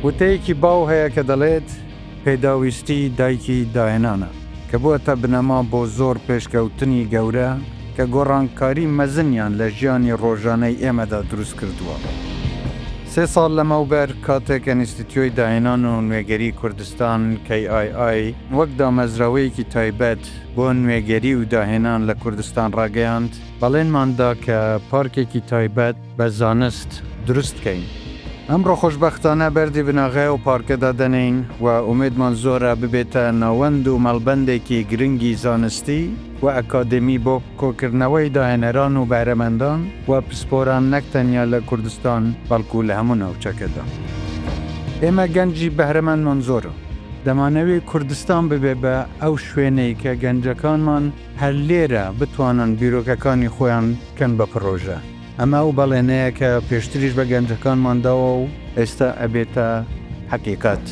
وتەیەکی باو هەیە کە دەڵێت پێداویستی دایکی داهێنانە کە بووەتە بنەما بۆ زۆر پێشکەوتنی گەورە کە گۆڕانکاری مەزنیان لە ژیانی ڕۆژانەی ئێمەدا دروست کردووە. 3 ساڵ لەمەوبەر کاتێک ئینستیتیوتی داهێنان و نوێگەریی کوردستان KII وەک دامەزراوەیەکی تایبەت بۆ نوێگەری و داهێنان لە کوردستان ڕاگەیاند، بەڵێنماندا کە پارکێکی تایبەت بە زانست دروست بکەین. ئەمڕۆ خۆشبەختانە بەردی بناخەی و پارکەدا دەنین و ئومێدمان زۆرە ببێتە ناوەند و مەڵبەندێکی گرنگی زانستی و ئەکادمی بۆ کۆکردنەوەی داهێنەران و بەهرەمەندان و پسپۆران نەک تەنیا لە کوردستان بەڵکو لە هەموو ناوچەکەدا. ئێمە گەنجی بەهرەمەندمان زۆرە. دەمانەوێت کوردستان ببێ بە ئەو شوێنەی کە گەنجەکانمان هەر لێرە بتوانن بیرۆکەکانی خۆیان کەن بە پرۆژە. ئەمە ئەو بەڵێنەیە کە پێشتریش بە گەنجەکانمانداوە و ئێستا ئەبێتە حەقیقەت.